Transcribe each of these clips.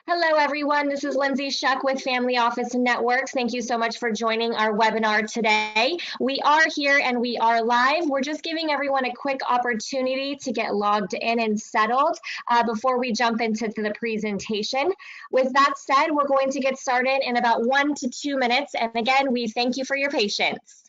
Hello, everyone. This is Lindsay Shuck with Family Office Networks. Thank you so much for joining our webinar today. We are here and we are live. We're just giving everyone a quick opportunity to get logged in and settled before we jump into the presentation. With that said, we're going to get started in about 1 to 2 minutes. And again, we thank you for your patience.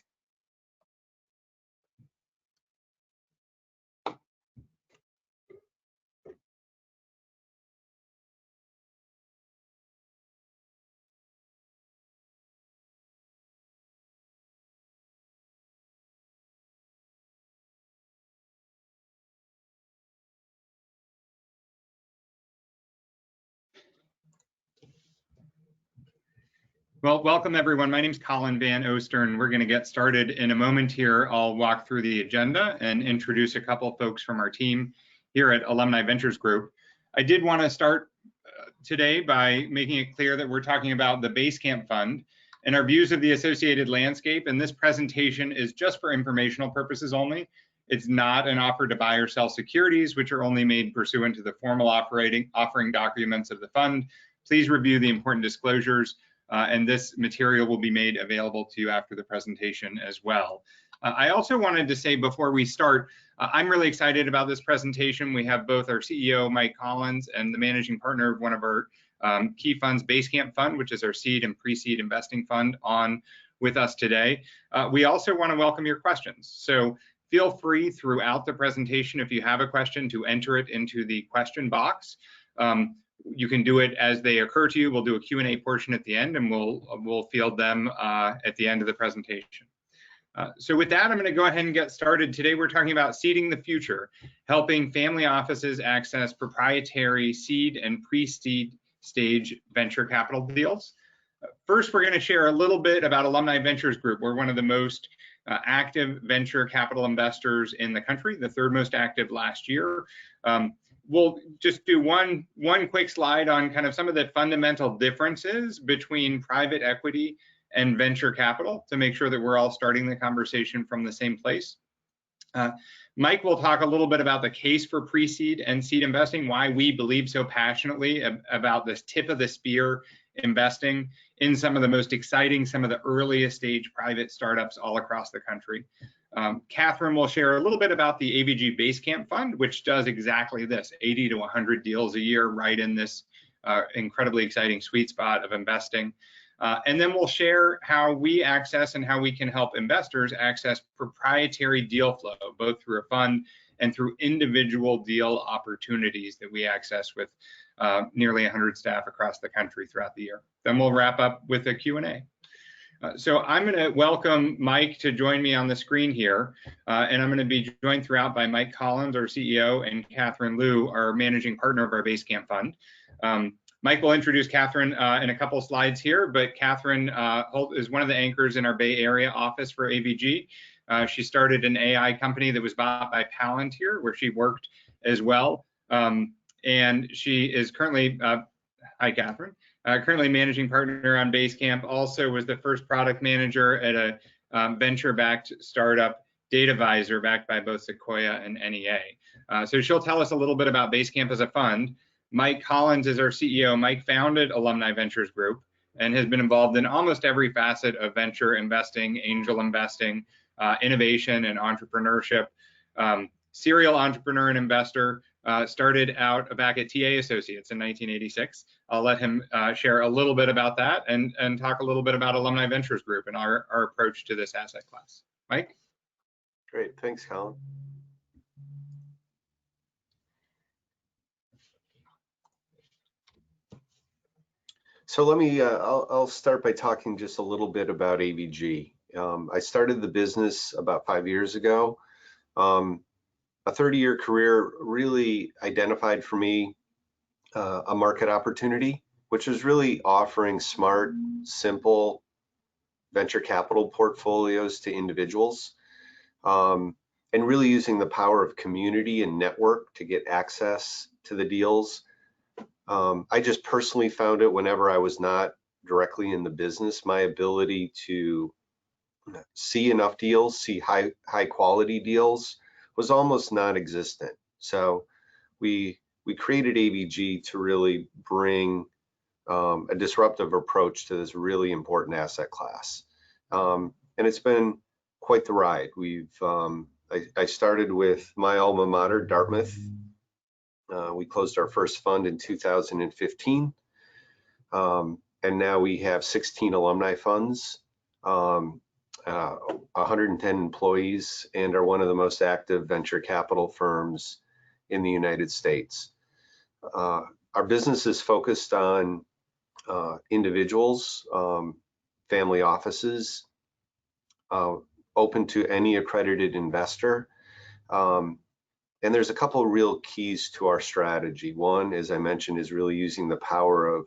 Well, welcome everyone. My name is Colin Van Ostern. We're going to get started in a moment here. I'll walk through the agenda and introduce a couple folks from our team here at Alumni Ventures Group. I did want to start today by making it clear that we're talking about the Basecamp Fund and our views of the associated landscape. And this presentation is just for informational purposes only. It's not an offer to buy or sell securities, which are only made pursuant to the formal offering documents of the fund. Please review the important disclosures. And this material will be made available to you after the presentation as well. I also wanted to say before we start, I'm really excited about this presentation. We have both our CEO, Mike Collins, and the managing partner of one of our key funds, Basecamp Fund, which is our seed and pre-seed investing fund, on with us today. We also want to welcome your questions. So feel free throughout the presentation, if you have a question, to enter it into the question box. You can do it as they occur to you. We'll do a Q&A portion at the end, and we'll field them at the end of the presentation. So with that, I'm going to go ahead and get started. Today, we're talking about seeding the future, helping family offices access proprietary seed and pre-seed stage venture capital deals. First, we're going to share a little bit about Alumni Ventures Group. We're one of the most active venture capital investors in the country, the third most active last year. We'll just do one quick slide on kind of some of the fundamental differences between private equity and venture capital to make sure that we're all starting the conversation from the same place. Mike will talk a little bit about the case for pre-seed and seed investing, why we believe so passionately about this tip of the spear investing in some of the most exciting, some of the earliest stage private startups all across the country. Catherine will share a little bit about the AVG Basecamp Fund, which does exactly this, 80 to 100 deals a year, right in this incredibly exciting sweet spot of investing. And then we'll share how we access and how we can help investors access proprietary deal flow, both through a fund and through individual deal opportunities that we access with nearly 100 staff across the country throughout the year. Then we'll wrap up with a Q&A. So I'm going to welcome Mike to join me on the screen here, and I'm going to be joined throughout by Mike Collins, our CEO, and Catherine Liu, our managing partner of our Basecamp Fund. Mike will introduce Catherine in a couple slides here, but Catherine is one of the anchors in our Bay Area office for AVG. She started an AI company that was bought by Palantir, where she worked as well, and she is currently, hi Catherine. Currently managing partner on Basecamp, also was the first product manager at a venture-backed startup, Datavisor, backed by both Sequoia and NEA. So she'll tell us a little bit about Basecamp as a fund. Mike Collins is our CEO. Mike founded Alumni Ventures Group and has been involved in almost every facet of venture investing, angel investing, innovation and entrepreneurship. Serial entrepreneur and investor, started out back at TA Associates in 1986. I'll let him share a little bit about that and talk a little bit about Alumni Ventures Group and our approach to this asset class. Mike? Great, thanks, Colin. So let me, I'll start by talking just a little bit about AVG. I started the business about 5 years ago. A 30-year career really identified for me a market opportunity, which is really offering smart, simple venture capital portfolios to individuals, and really using the power of community and network to get access to the deals. I just personally found it whenever I was not directly in the business, my ability to see enough deals, see high quality deals, was almost non-existent. So we created AVG to really bring a disruptive approach to this really important asset class. And it's been quite the ride. I started with my alma mater, Dartmouth. We closed our first fund in 2015. And now we have 16 alumni funds, 110 employees, and are one of the most active venture capital firms in the United States. Our business is focused on individuals, family offices, open to any accredited investor. And there's a couple of real keys to our strategy. One, as I mentioned, is really using the power of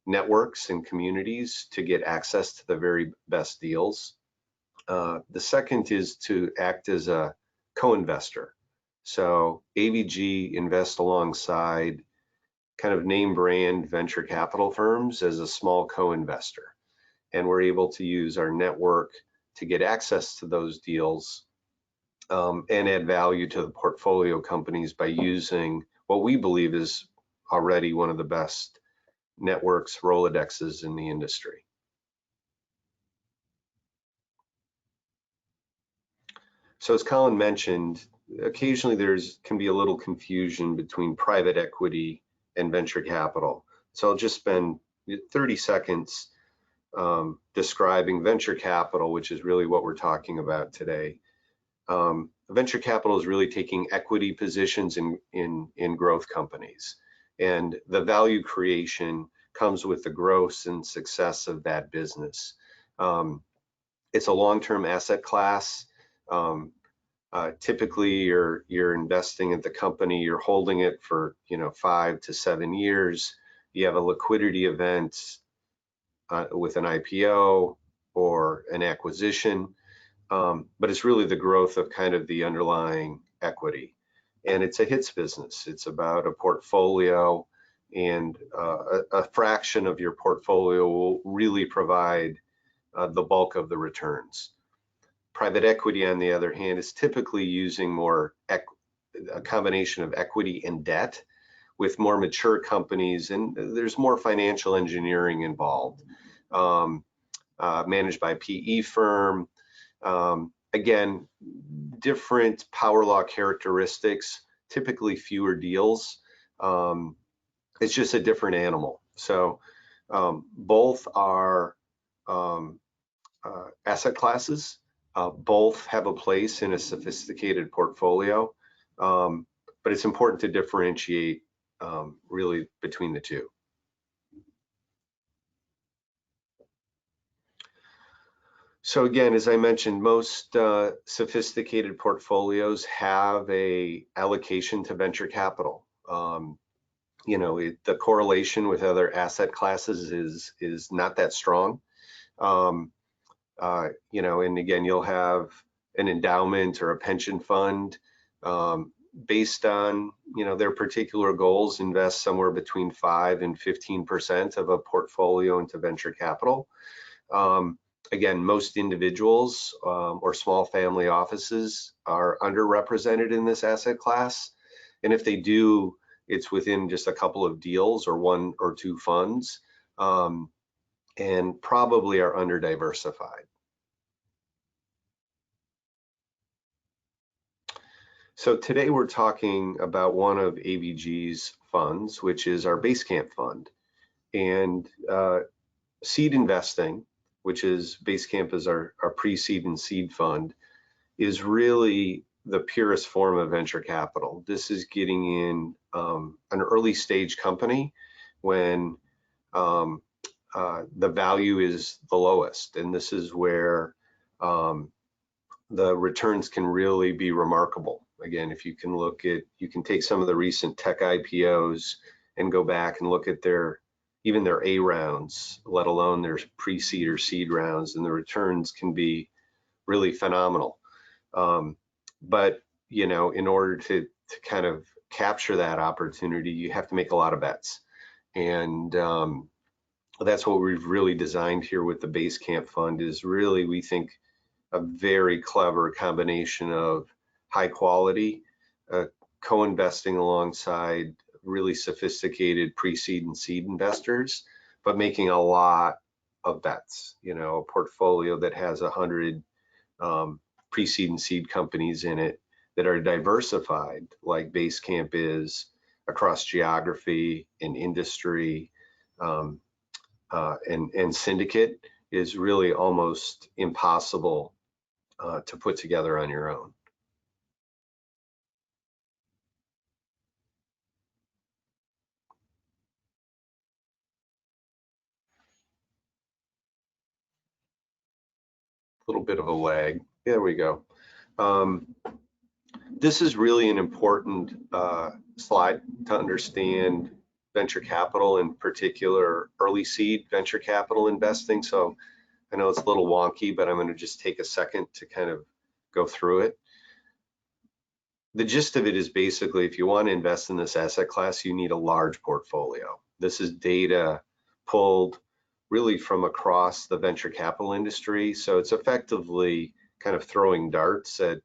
networks and communities to get access to the very best deals. The second is to act as a co-investor. So AVG invests alongside kind of name brand venture capital firms as a small co-investor. And we're able to use our network to get access to those deals and add value to the portfolio companies by using what we believe is already one of the best networks, Rolodexes in the industry. So as Colin mentioned, occasionally can be a little confusion between private equity and venture capital. So I'll just spend 30 seconds describing venture capital, which is really what we're talking about today. Venture capital is really taking equity positions in growth companies, and the value creation comes with the growth and success of that business. It's a long-term asset class. Typically, you're investing at the company, you're holding it for 5 to 7 years. You have a liquidity event with an IPO or an acquisition, but it's really the growth of kind of the underlying equity. And it's a hits business. It's about a portfolio, and a fraction of your portfolio will really provide the bulk of the returns. Private equity, on the other hand, is typically using more a combination of equity and debt with more mature companies, and there's more financial engineering involved, managed by PE firm. Again, different power law characteristics, typically fewer deals. It's just a different animal. So both are asset classes. Both have a place in a sophisticated portfolio, but it's important to differentiate really between the two. So again, as I mentioned, most sophisticated portfolios have a allocation to venture capital. The correlation with other asset classes is not that strong. And again, you'll have an endowment or a pension fund based on their particular goals, invest somewhere between 5 and 15% of a portfolio into venture capital. Again, most individuals or small family offices are underrepresented in this asset class, and if they do, it's within just a couple of deals or 1 or 2 funds, and probably are under diversified. So today we're talking about one of AVG's funds, which is our Basecamp fund. And seed investing, which is Basecamp is our pre-seed and seed fund, is really the purest form of venture capital. This is getting in an early stage company when the value is the lowest. And this is where the returns can really be remarkable. Again, if you can take some of the recent tech IPOs and go back and look at even their A rounds, let alone their pre-seed or seed rounds, and the returns can be really phenomenal. But in order to kind of capture that opportunity, you have to make a lot of bets. And that's what we've really designed here with the Basecamp fund, is really, we think, a very clever combination of high quality, co-investing alongside really sophisticated pre-seed and seed investors, but making a lot of bets. You know, a portfolio that has 100 pre-seed and seed companies in it that are diversified, like Basecamp is, across geography and industry, and syndicate, is really almost impossible to put together on your own. A little bit of a lag. There we go. This is really an important slide to understand venture capital, in particular early seed venture capital investing. So I know it's a little wonky, but I'm going to just take a second to kind of go through it. The gist of it is basically, if you want to invest in this asset class, you need a large portfolio. This is data pulled really from across the venture capital industry. So it's effectively kind of throwing darts at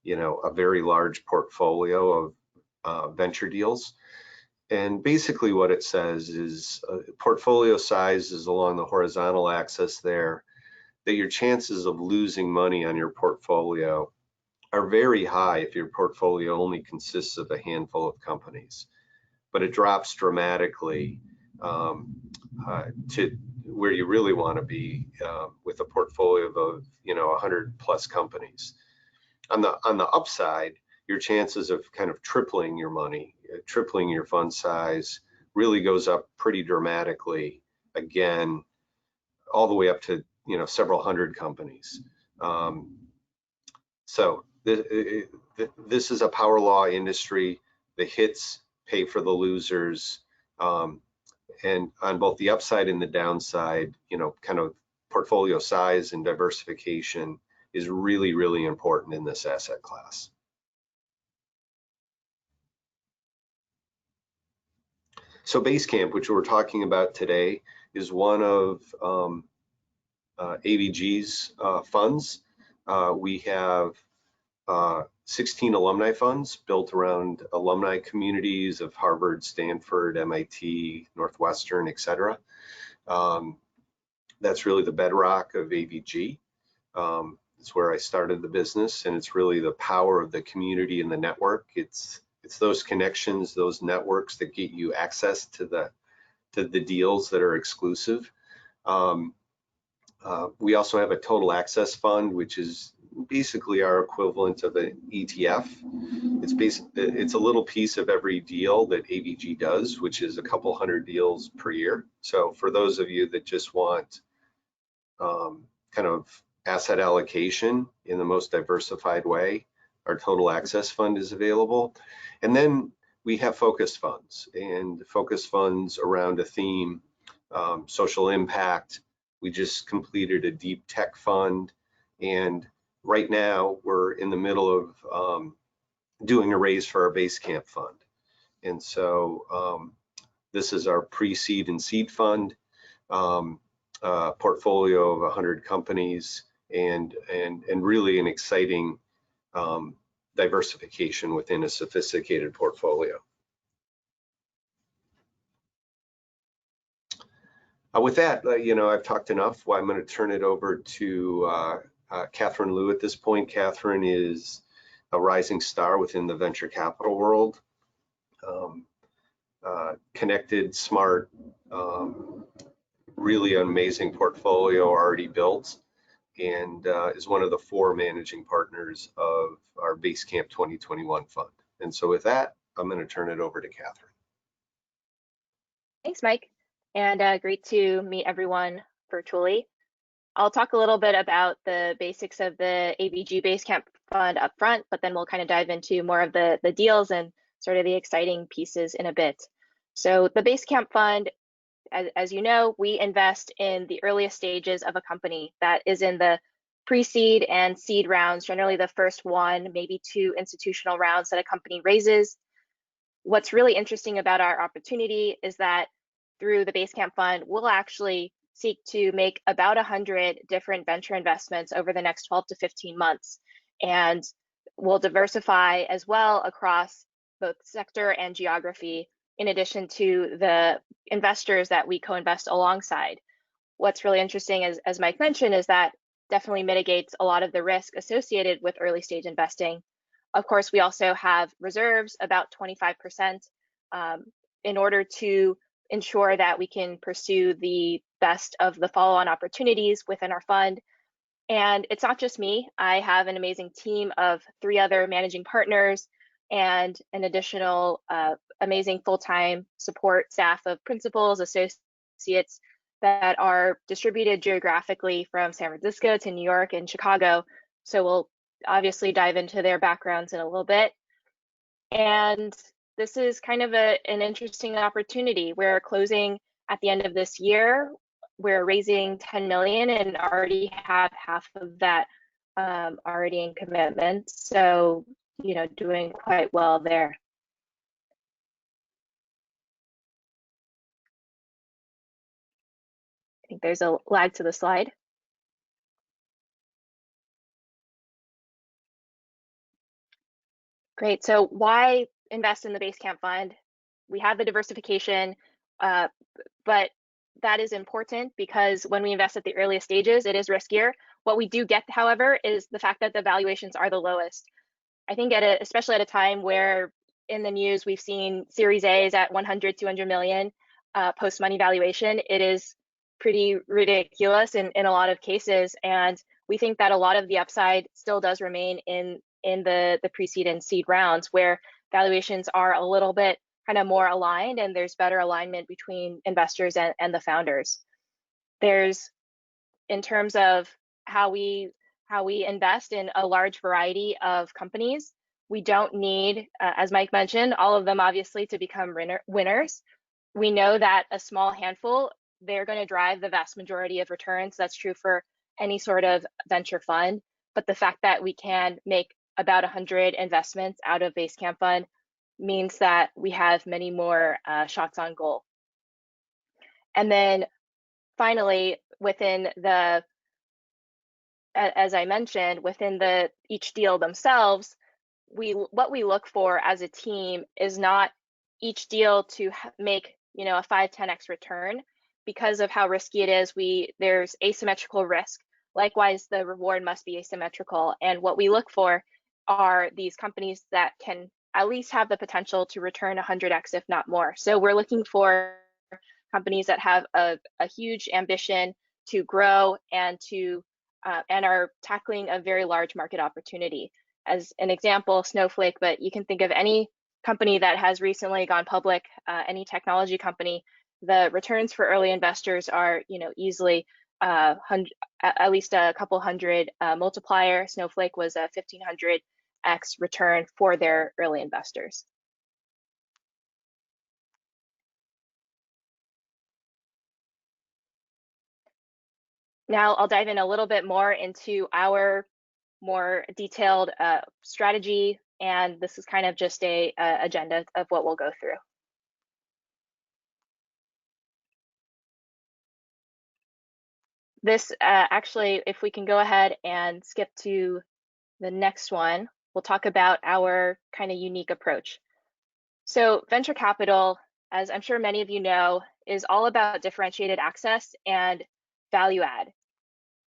you know, a very large portfolio of venture deals. And basically what it says is portfolio size is along the horizontal axis there, that your chances of losing money on your portfolio are very high if your portfolio only consists of a handful of companies. But it drops dramatically to where you really want to be with a portfolio of, you know, 100 plus companies. On the upside, your chances of kind of tripling your money, tripling your fund size, really goes up pretty dramatically, again, all the way up to, you know, several hundred companies. So this is a power law industry. The hits pay for the losers, and on both the upside and the downside, you know, kind of portfolio size and diversification is really, really important in this asset class. So Basecamp, which we're talking about today, is one of AVG's funds. We have 16 alumni funds built around alumni communities of Harvard, Stanford, MIT, Northwestern, etc. That's really the bedrock of AVG. It's where I started the business, and it's really the power of the community and the network. It's those connections, those networks that get you access to the deals that are exclusive. We also have a total access fund, which is basically our equivalent of an ETF. It's a little piece of every deal that AVG does, which is a couple hundred deals per year. So for those of you that just want kind of asset allocation in the most diversified way, our total access fund is available. And then we have focus funds, and focus funds around a theme, social impact. We just completed a deep tech fund, and right now we're in the middle of doing a raise for our Basecamp fund. And so this is our pre-seed and seed fund, portfolio of 100 companies, and really an exciting diversification within a sophisticated portfolio. With that, you know, I've talked enough. Well, I'm going to turn it over to Catherine Liu at this point. Catherine is a rising star within the venture capital world. Connected, smart, really amazing portfolio already built, and is one of the 4 managing partners of our Basecamp 2021 fund. And so with that, I'm going to turn it over to Catherine. Thanks, Mike, and great to meet everyone virtually. I'll talk a little bit about the basics of the AVG Basecamp fund up front, but then we'll kind of dive into more of the deals and sort of the exciting pieces in a bit. So the Basecamp fund, as you know, we invest in the earliest stages of a company that is in the pre-seed and seed rounds, generally the first 1, maybe 2 institutional rounds that a company raises. What's really interesting about our opportunity is that through the Basecamp fund, we'll actually seek to make about 100 different venture investments over the next 12 to 15 months. And we'll diversify as well across both sector and geography, in addition to the investors that we co-invest alongside. What's really interesting, as Mike mentioned, is that definitely mitigates a lot of the risk associated with early stage investing. Of course, we also have reserves, about 25%, in order to ensure that we can pursue the best of the follow-on opportunities within our fund. And it's not just me. I have an amazing team of 3 other managing partners and an additional amazing full-time support staff of principals, associates that are distributed geographically from San Francisco to New York and Chicago. So we'll obviously dive into their backgrounds in a little bit. And this is kind of an interesting opportunity. We're closing at the end of this year. We're raising 10 million and already have half of that already in commitments. So, doing quite well there. I think there's a lag to the slide. Great. So why invest in the Basecamp fund? We have the diversification, but that is important because when we invest at the earliest stages, it is riskier. What we do get, however, is the fact that the valuations are the lowest. I think especially at a time where in the news we've seen Series A's at 100, 200 million post-money valuation. It is pretty ridiculous in a lot of cases, and we think that a lot of the upside still does remain in the pre-seed and seed rounds, where valuations are a little bit kind of more aligned and there's better alignment between investors and the founders. There's, in terms of how we invest in a large variety of companies, we don't need, as Mike mentioned, all of them obviously to become winners. We know that a small handful, they're going to drive the vast majority of returns. That's true for any sort of venture fund. But the fact that we can make about 100 investments out of Basecamp fund means that we have many more shots on goal. And then finally, within the, as I mentioned, within each deal themselves, what we look for as a team is not each deal to make a 5-10x return. Because of how risky it is, there's asymmetrical risk. Likewise, the reward must be asymmetrical. And what we look for are these companies that can at least have the potential to return 100x, if not more. So we're looking for companies that have a huge ambition to grow and are tackling a very large market opportunity. As an example, Snowflake, but you can think of any company that has recently gone public, any technology company. The returns for early investors are, easily at least a couple hundred multiplier. Snowflake was a 1500x return for their early investors. Now I'll dive in a little bit more into our more detailed strategy, and this is kind of just a agenda of what we'll go through. This actually, if we can go ahead and skip to the next one, we'll talk about our kind of unique approach. So venture capital, as I'm sure many of you know, is all about differentiated access and value add.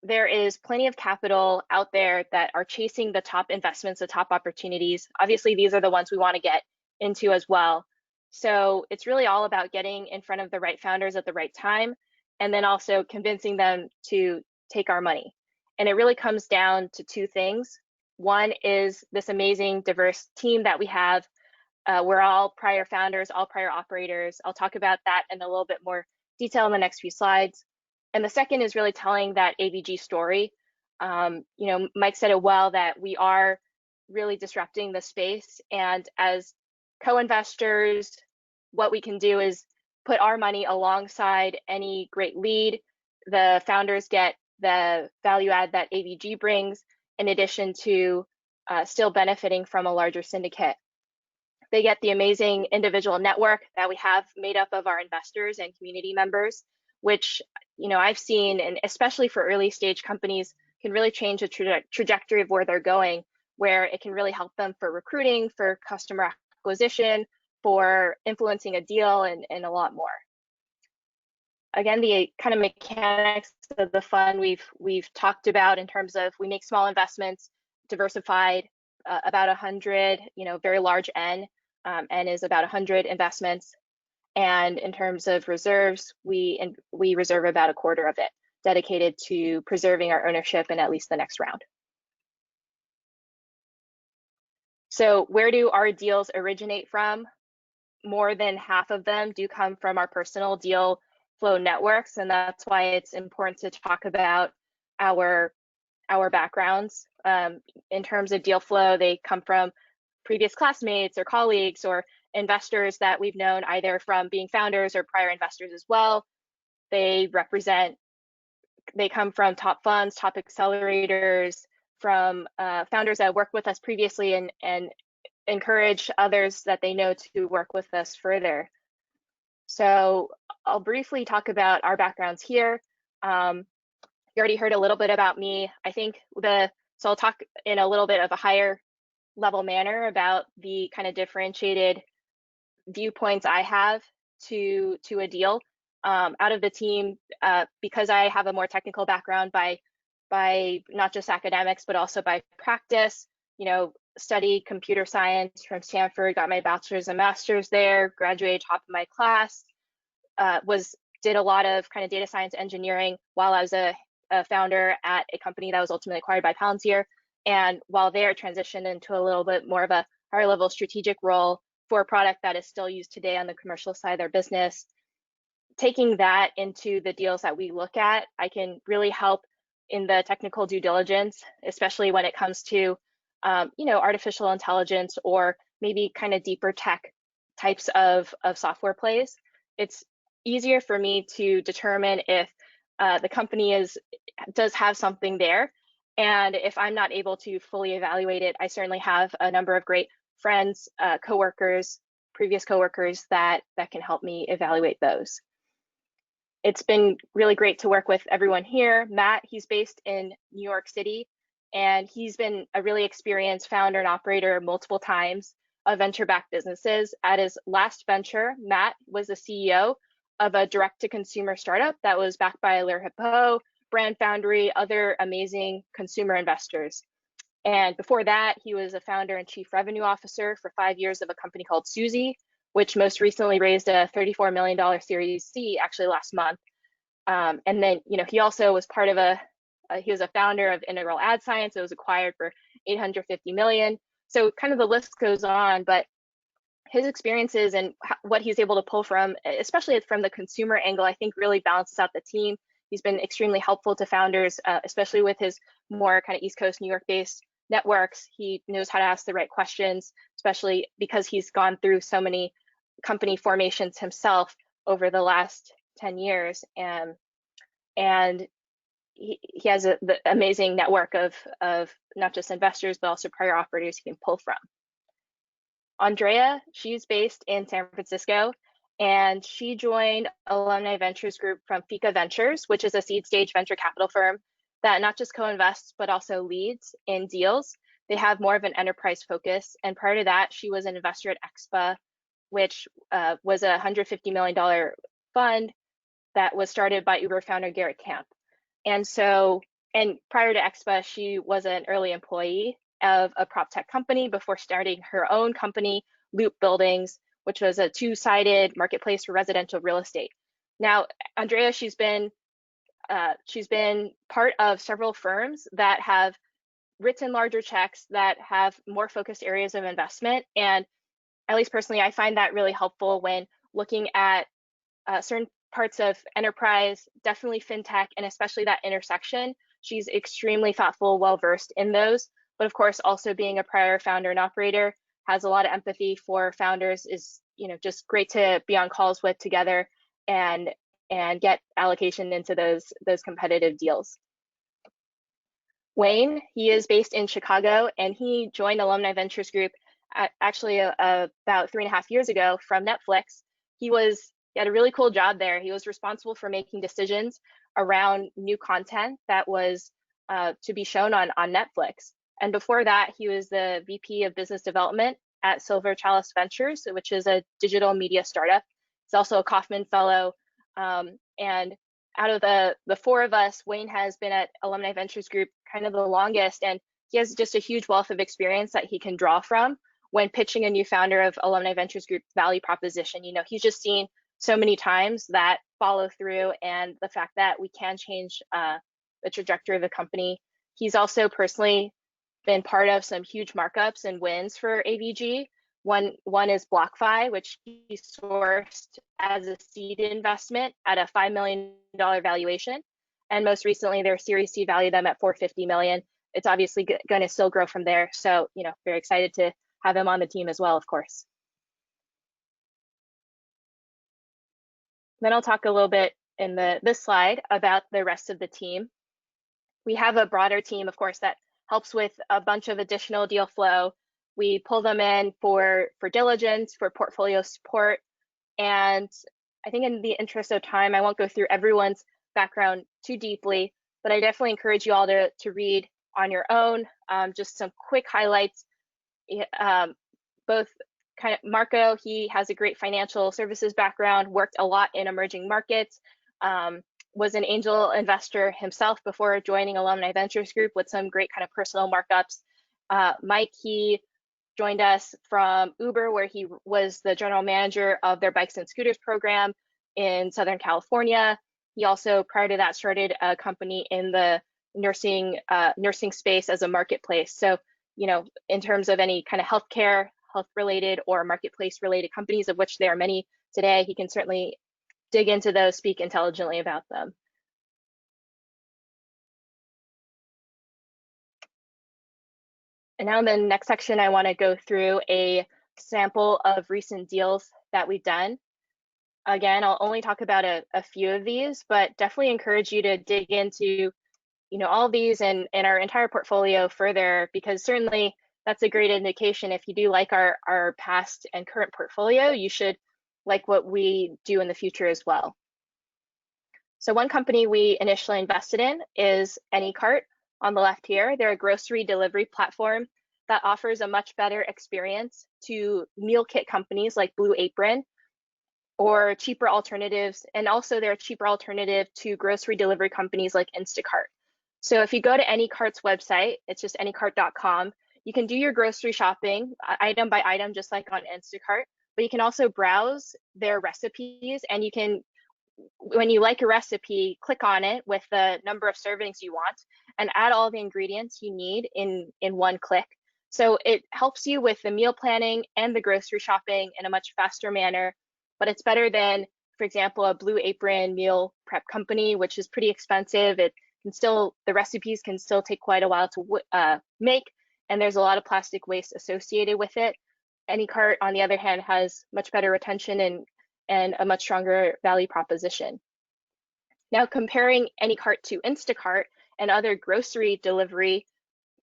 There is plenty of capital out there that are chasing the top investments, the top opportunities. Obviously, these are the ones we want to get into as well. So it's really all about getting in front of the right founders at the right time, and then also convincing them to take our money. And it really comes down to 2 things. One is this amazing diverse team that we have. We're all prior founders, all prior operators. I'll talk about that in a little bit more detail in the next few slides. And the second is really telling that AVG story. Mike said it well, that we are really disrupting the space. And as co-investors, what we can do is put our money alongside any great lead. The founders get the value add that AVG brings, in addition to still benefiting from a larger syndicate. They get the amazing individual network that we have made up of our investors and community members, which I've seen, and especially for early stage companies, can really change the trajectory of where they're going, where it can really help them for recruiting, for customer acquisition, for influencing a deal, and a lot more. Again, the kind of mechanics of the fund we've talked about in terms of we make small investments, diversified, about 100, very large N. N is about 100 investments. And in terms of reserves, we reserve about a quarter of it, dedicated to preserving our ownership in at least the next round. So where do our deals originate from? More than half of them do come from our personal deal flow networks, and that's why it's important to talk about our backgrounds. In terms of deal flow, they come from previous classmates or colleagues or investors that we've known either from being founders or prior investors as well. They come from top funds, top accelerators, from founders that worked with us previously and encourage others that they know to work with us further. So I'll briefly talk about our backgrounds here. You already heard a little bit about me. I think so I'll talk in a little bit of a higher level manner about the kind of differentiated viewpoints I have to a deal. Out of the team, because I have a more technical background by not just academics, but also by practice, studied computer science from Stanford, got my bachelor's and master's there, graduated top of my class, did a lot of kind of data science engineering while I was a founder at a company that was ultimately acquired by Palantir. And while there, transitioned into a little bit more of a higher level strategic role for a product that is still used today on the commercial side of their business. Taking that into the deals that we look at, I can really help in the technical due diligence, especially when it comes to, artificial intelligence or maybe kind of deeper tech types of software plays. It's easier for me to determine if the company does have something there. And if I'm not able to fully evaluate it, I certainly have a number of great friends, coworkers, previous coworkers that can help me evaluate those. It's been really great to work with everyone here. Matt, he's based in New York City, and he's been a really experienced founder and operator multiple times of venture-backed businesses. At his last venture, Matt was the CEO of a direct-to-consumer startup that was backed by Lair Hippo, Brand Foundry, other amazing consumer investors. And before that, he was a founder and chief revenue officer for 5 years of a company called Suzy, which most recently raised a $34 million Series C actually last month. And then, he also was part of he was a founder of Integral Ad Science. It was acquired for $850 million. So kind of the list goes on, but his experiences and what he's able to pull from, especially from the consumer angle, I think really balances out the team. He's been extremely helpful to founders, especially with his more kind of East Coast, New York-based networks. He knows how to ask the right questions, especially because he's gone through so many company formations himself over the last 10 years. And he has the amazing network of not just investors, but also prior operators he can pull from. Andrea, she's based in San Francisco, and she joined Alumni Ventures Group from Fika Ventures, which is a seed stage venture capital firm that not just co-invests, but also leads in deals. They have more of an enterprise focus. And prior to that, she was an investor at Expa, which was a $150 million fund that was started by Uber founder Garrett Camp. And prior to Expa, she was an early employee of a prop tech company before starting her own company, Loop Buildings, which was a two-sided marketplace for residential real estate. Now, Andrea, she's been part of several firms that have written larger checks that have more focused areas of investment. And at least personally, I find that really helpful when looking at certain parts of enterprise, definitely fintech, and especially that intersection. She's extremely thoughtful, well-versed in those. But of course, also being a prior founder and operator, has a lot of empathy for founders, is just great to be on calls with together and get allocation into those competitive deals. Wayne, he is based in Chicago, and he joined Alumni Ventures Group actually about 3.5 years ago from Netflix. He had a really cool job there. He was responsible for making decisions around new content that was to be shown on Netflix. And before that, he was the VP of Business Development at Silver Chalice Ventures, which is a digital media startup. He's also a Kauffman Fellow. And out of the four of us, Wayne has been at Alumni Ventures Group kind of the longest, and he has just a huge wealth of experience that he can draw from when pitching a new founder of Alumni Ventures Group value proposition. You know, he's just seen so many times that follow through and the fact that we can change the trajectory of a company. He's also personally been part of some huge markups and wins for AVG. One is BlockFi, which he sourced as a seed investment at a $5 million valuation. And most recently, their Series C valued them at $450 million. It's obviously going to still grow from there. So, you know, very excited to have him on the team as well, of course. Then I'll talk a little bit in this slide about the rest of the team. We have a broader team, of course, that helps with a bunch of additional deal flow. We pull them in for diligence, for portfolio support. And I think in the interest of time, I won't go through everyone's background too deeply, but I definitely encourage you all to read on your own. Just some quick highlights. Both kind of Marco, he has a great financial services background, worked a lot in emerging markets, was an angel investor himself before joining Alumni Ventures Group with some great kind of personal markups. Mike, he joined us from Uber, where he was the general manager of their bikes and scooters program in Southern California. He also, prior to that, started a company in the nursing space as a marketplace. So, you know, in terms of any kind of health-related or marketplace-related companies, of which there are many today, he can certainly dig into those, speak intelligently about them. And now in the next section, I want to go through a sample of recent deals that we've done. Again, I'll only talk about a few of these, but definitely encourage you to dig into, you know, all of these and our entire portfolio further, because certainly that's a great indication. If you do like our past and current portfolio, you should like what we do in the future as well. So one company we initially invested in is AnyCart on the left here. They're a grocery delivery platform that offers a much better experience to meal kit companies like Blue Apron, or cheaper alternatives. And also they're a cheaper alternative to grocery delivery companies like Instacart. So if you go to AnyCart's website, it's just anycart.com, you can do your grocery shopping item by item, just like on Instacart, but you can also browse their recipes, and you can, when you like a recipe, click on it with the number of servings you want and add all the ingredients you need in one click. So it helps you with the meal planning and the grocery shopping in a much faster manner, but it's better than, for example, a Blue Apron meal prep company, which is pretty expensive. It can still, the recipes can still take quite a while to make, and there's a lot of plastic waste associated with it. AnyCart, on the other hand, has much better retention and a much stronger value proposition. Now, comparing AnyCart to Instacart and other grocery delivery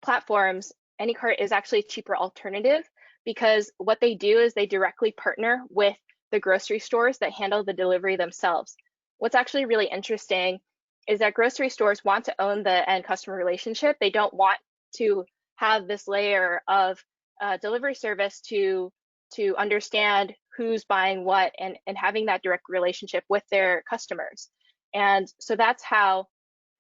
platforms, AnyCart is actually a cheaper alternative, because what they do is they directly partner with the grocery stores that handle the delivery themselves. What's actually really interesting is that grocery stores want to own the end customer relationship. They don't want to have this layer of delivery service to understand who's buying what and having that direct relationship with their customers. And so that's how,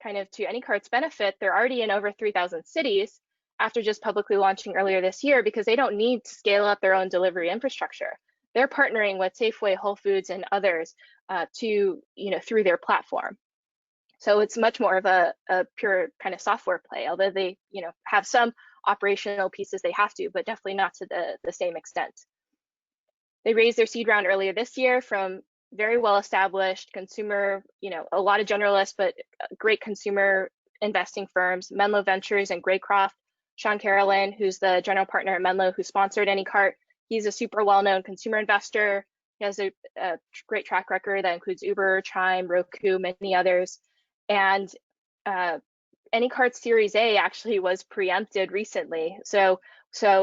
kind of to AnyCart's benefit, they're already in over 3,000 cities after just publicly launching earlier this year, because they don't need to scale up their own delivery infrastructure. They're partnering with Safeway, Whole Foods, and others to, you know, through their platform. So it's much more of a pure kind of software play, although they, you know, have some operational pieces they have to, but definitely not to the same extent. They raised their seed round earlier this year from very well-established consumer, you know, a lot of generalists, but great consumer investing firms, Menlo Ventures and Graycroft. Sean Carolyn, who's the general partner at Menlo, who sponsored AnyCart, he's a super well-known consumer investor. He has a great track record that includes Uber, Chime, Roku, many others. And AnyCart's Series A actually was preempted recently. So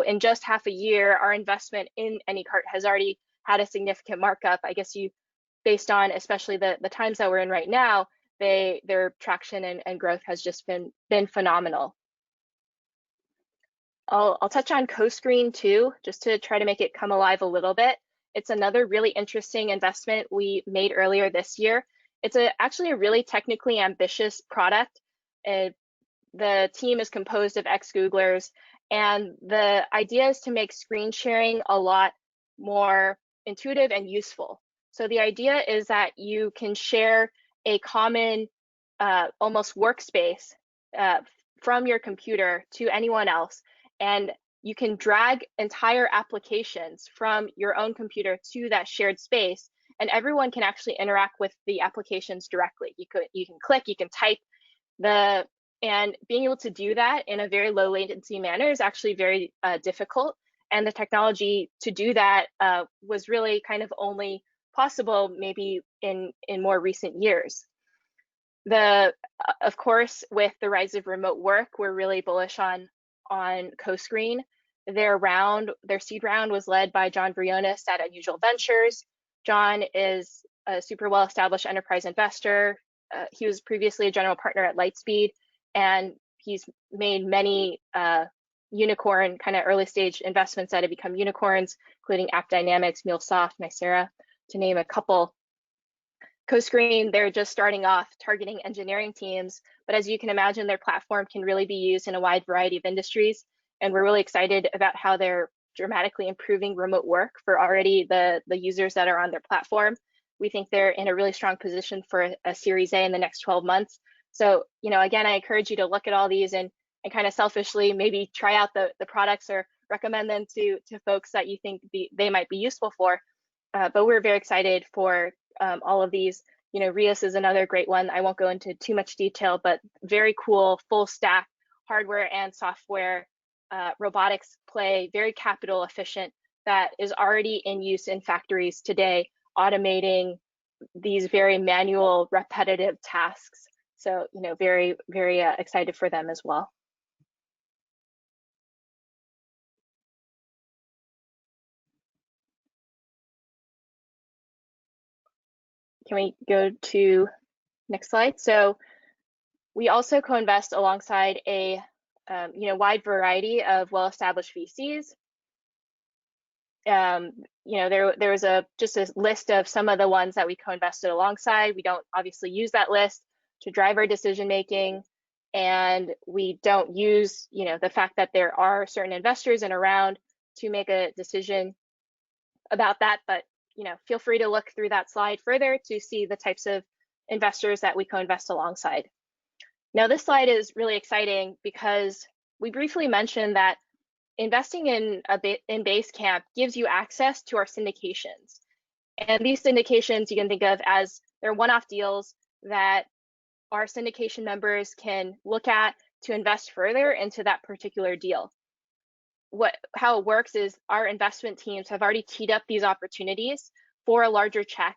in just half a year, our investment in AnyCart has already had a significant markup. I guess based on especially the times that we're in right now, their traction and growth has just been phenomenal. I'll touch on CoScreen too, just to try to make it come alive a little bit. It's another really interesting investment we made earlier this year. It's actually a really technically ambitious product. The team is composed of ex-Googlers, and the idea is to make screen sharing a lot more intuitive and useful. So the idea is that you can share a common almost workspace from your computer to anyone else, and you can drag entire applications from your own computer to that shared space, and everyone can actually interact with the applications directly. You can click, you can type, and being able to do that in a very low latency manner is actually very difficult. And the technology to do that was really kind of only possible maybe in more recent years. Of course, with the rise of remote work, we're really bullish on CoScreen. Their seed round was led by John Briones at Unusual Ventures. John is a super well-established enterprise investor. He was previously a general partner at Lightspeed, and he's made many unicorn kind of early stage investments that have become unicorns, including AppDynamics, MuleSoft, Nicira, to name a couple. CoScreen, they're just starting off targeting engineering teams, but as you can imagine, their platform can really be used in a wide variety of industries. And we're really excited about how they're dramatically improving remote work for already the users that are on their platform. We think they're in a really strong position for a Series A in the next 12 months. So, again, I encourage you to look at all these and kind of selfishly maybe try out the products or recommend them to folks that you think they might be useful for. But we're very excited for all of these. Rios is another great one. I won't go into too much detail, but very cool full stack hardware and software robotics play, very capital efficient, that is already in use in factories today, automating these very manual, repetitive tasks. So, very, very excited for them as well. Can we go to next slide? So we also co-invest alongside a wide variety of well-established VCs. There was just a list of some of the ones that we co-invested alongside. We don't obviously use that list to drive our decision making, and we don't use the fact that there are certain investors in a round to make a decision about that. But feel free to look through that slide further to see the types of investors that we co-invest alongside. Now, this slide is really exciting because we briefly mentioned that investing in Basecamp gives you access to our syndications. And these syndications you can think of as they're one-off deals that our syndication members can look at to invest further into that particular deal. How it works is our investment teams have already teed up these opportunities for a larger check.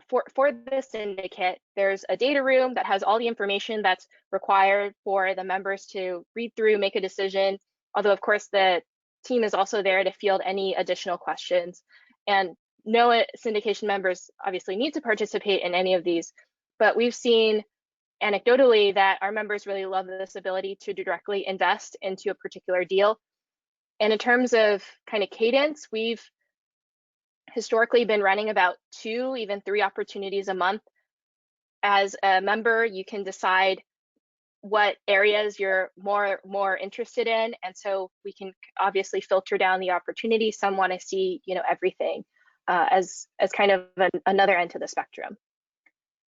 For the syndicate, there's a data room that has all the information that's required for the members to read through, make a decision. Although, of course, the team is also there to field any additional questions. And no syndication members obviously need to participate in any of these, but we've seen anecdotally that our members really love this ability to directly invest into a particular deal. And in terms of kind of cadence, we've historically been running about 2, even 3 opportunities a month. As a member, you can decide what areas you're more interested in, and so we can obviously filter down the opportunity. Some want to see everything as kind of another end to the spectrum.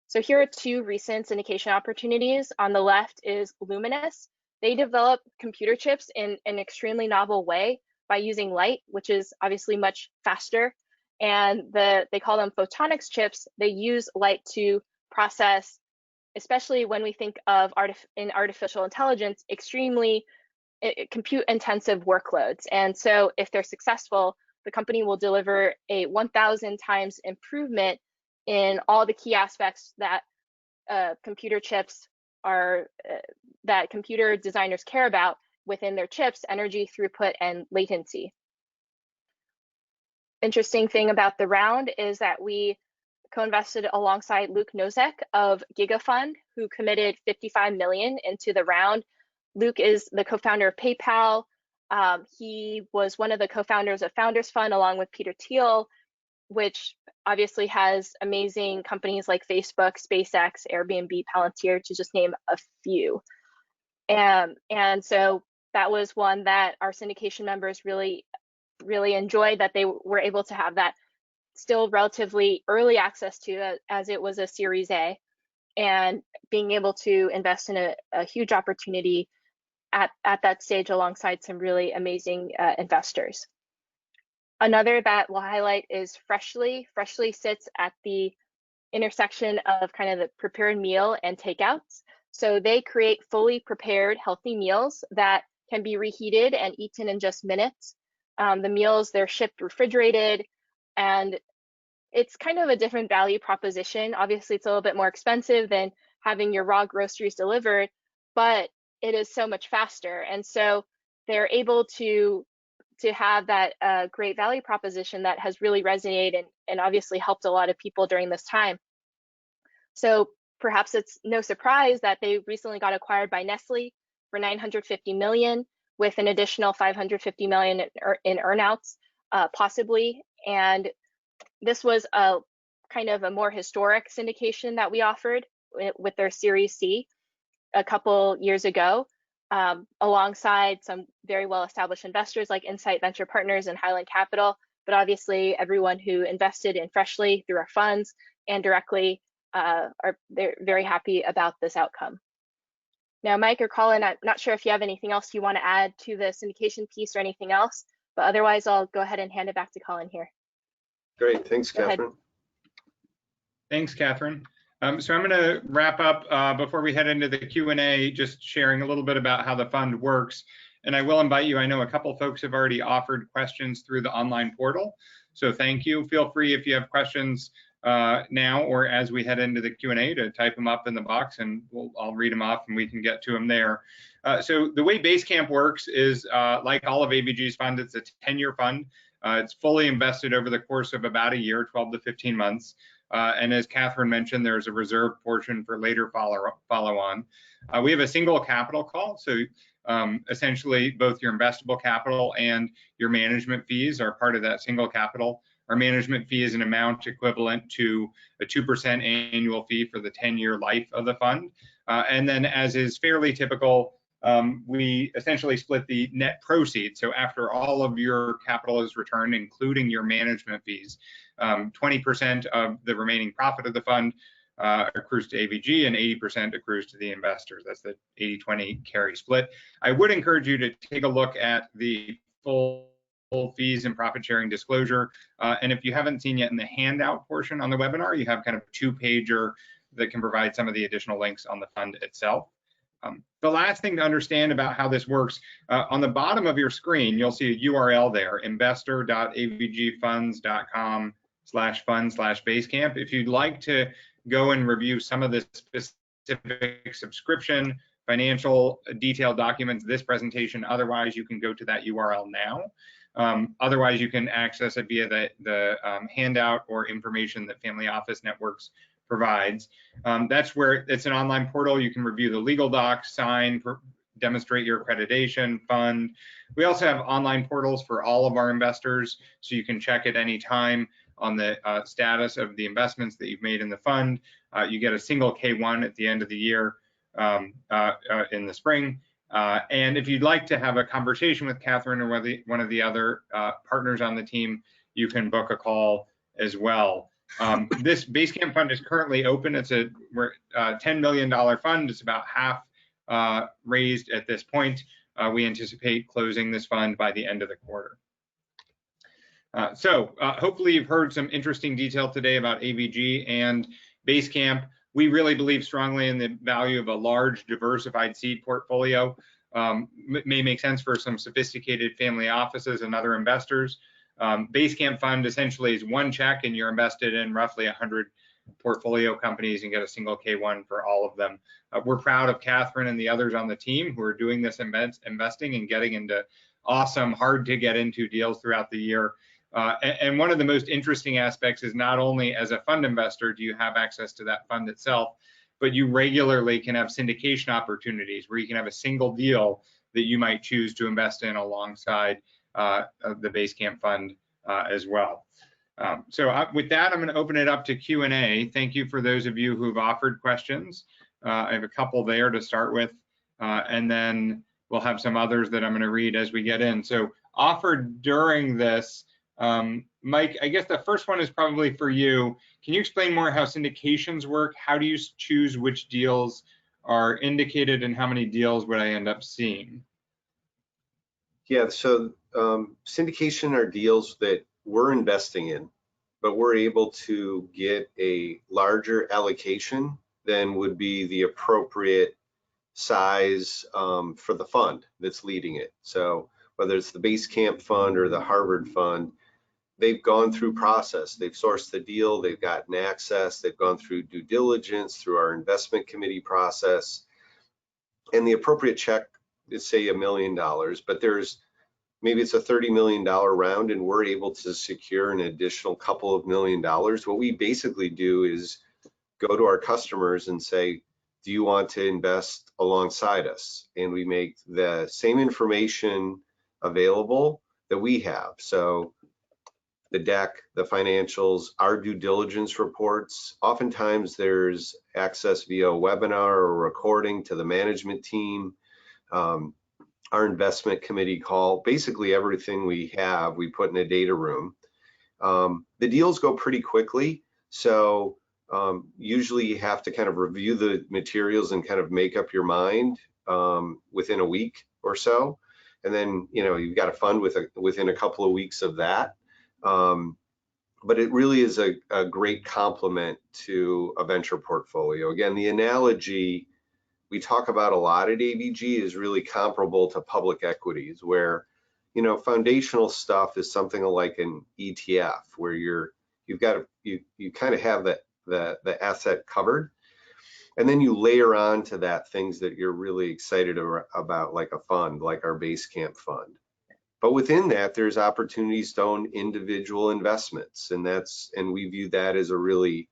So here are 2 recent syndication opportunities. On the left is Luminous. They develop computer chips in an extremely novel way by using light, which is obviously much faster. And they call them photonics chips. They use light to process, especially when we think of artificial intelligence, extremely compute intensive workloads. And so if they're successful, the company will deliver a 1,000 times improvement in all the key aspects that computer chips are, that computer designers care about within their chips: energy, throughput, and latency. Interesting thing about the round is that we co-invested alongside Luke Nozek of GigaFund, who committed $55 million into the round. Luke is the co-founder of PayPal, He was one of the co-founders of Founders Fund along with Peter Thiel, which obviously has amazing companies like Facebook, SpaceX, Airbnb, Palantir, to just name a few. And so that was one that our syndication members really enjoyed, that they were able to have that still relatively early access to, as it was a Series A, and being able to invest in a huge opportunity at that stage alongside some really amazing investors. Another that we'll highlight is Freshly. Freshly sits at the intersection of kind of the prepared meal and takeouts. So they create fully prepared healthy meals that can be reheated and eaten in just minutes. The meals, they're shipped refrigerated, and it's kind of a different value proposition. Obviously, it's a little bit more expensive than having your raw groceries delivered, but it is so much faster. And so they're able to have that great value proposition that has really resonated and obviously helped a lot of people during this time. So perhaps it's no surprise that they recently got acquired by Nestle for $950 million, with an additional $550 million in earnouts, possibly. And this was a kind of a more historic syndication that we offered with their Series C a couple years ago, alongside some very well-established investors like Insight Venture Partners and Highland Capital, but obviously everyone who invested in Freshly through our funds and directly they're very happy about this outcome. Now, Mike or Colin, I'm not sure if you have anything else you want to add to the syndication piece or anything else, but otherwise I'll go ahead and hand it back to Colin here. Great, thanks, Catherine. Thanks, Catherine. So I'm going to wrap up before we head into the Q&A, just sharing a little bit about how the fund works. And I will invite you, I know a couple folks have already offered questions through the online portal. So thank you. Feel free if you have questions now or as we head into the Q&A to type them up in the box, and I'll read them off and we can get to them there. So the way Basecamp works is like all of AVG's fund, it's a 10-year fund. It's fully invested over the course of about a year, 12 to 15 months. And as Catherine mentioned, there's a reserve portion for later follow-on. We have a single capital call. So essentially both your investable capital and your management fees are part of that single capital. Our management fee is an amount equivalent to a 2% annual fee for the 10-year life of the fund. And then, as is fairly typical, we essentially split the net proceeds. So after all of your capital is returned, including your management fees, 20% of the remaining profit of the fund accrues to AVG and 80% accrues to the investors. That's the 80-20 carry split. I would encourage you to take a look at the full fees and profit sharing disclosure. And if you haven't seen yet in the handout portion on the webinar, you have kind of a 2-pager that can provide some of the additional links on the fund itself. The last thing to understand about how this works, on the bottom of your screen, you'll see a URL there, investor.avgfunds.com/fund/Basecamp. If you'd like to go and review some of the specific subscription, financial detailed documents, this presentation, otherwise you can go to that URL now. Otherwise, you can access it via the handout or information that Family Office Networks provides. That's where it's an online portal. You can review the legal docs, sign, demonstrate your accreditation, fund. We also have online portals for all of our investors, so you can check at any time on the status of the investments that you've made in the fund. You get a single K1 at the end of the year in the spring. And if you'd like to have a conversation with Catherine or one of the other partners on the team, you can book a call as well. This Basecamp fund is currently open. It's a $10 million fund. It's about half raised at this point. We anticipate closing this fund by the end of the quarter. So hopefully you've heard some interesting detail today about AVG and Basecamp. We really believe strongly in the value of a large diversified seed portfolio. It may make sense for some sophisticated family offices and other investors. Basecamp fund essentially is one check and you're invested in roughly 100 portfolio companies and get a single K1 for all of them. We're proud of Catherine and the others on the team who are doing this investing and getting into awesome, hard to get into deals throughout the year. And one of the most interesting aspects is not only as a fund investor do you have access to that fund itself, but you regularly can have syndication opportunities where you can have a single deal that you might choose to invest in alongside the Basecamp fund as well. With that, I'm going to open it up to Q&A. Thank you for those of you who've offered questions. I have a couple there to start with, and then we'll have some others that I'm going to read as we get in. So offered during this, Mike, I guess the first one is probably for you. Can you explain more how syndications work? How do you choose which deals are indicated and how many deals would I end up seeing? Yeah, so syndication are deals that we're investing in, but we're able to get a larger allocation than would be the appropriate size for the fund that's leading it. So whether it's the Basecamp fund or the Harvard fund, they've gone through process. They've sourced the deal, they've gotten access, they've gone through due diligence, through our investment committee process. And the appropriate check is say $1 million, but maybe it's a $30 million round and we're able to secure an additional couple of $1 million. What we basically do is go to our customers and say, do you want to invest alongside us? And we make the same information available that we have. So the deck, the financials, our due diligence reports. Oftentimes there's access via a webinar or recording to the management team, our investment committee call. Basically everything we have, we put in a data room. The deals go pretty quickly. So usually you have to kind of review the materials and kind of make up your mind within a week or so. And then, you've got a fund within a couple of weeks of that. But it really is a great complement to a venture portfolio. Again, the analogy we talk about a lot at AVG is really comparable to public equities, where foundational stuff is something like an ETF, where you kind of have the asset covered, and then you layer on to that things that you're really excited about, like a fund, like our Basecamp fund. But within that, there's opportunities to own individual investments, and we view that as a really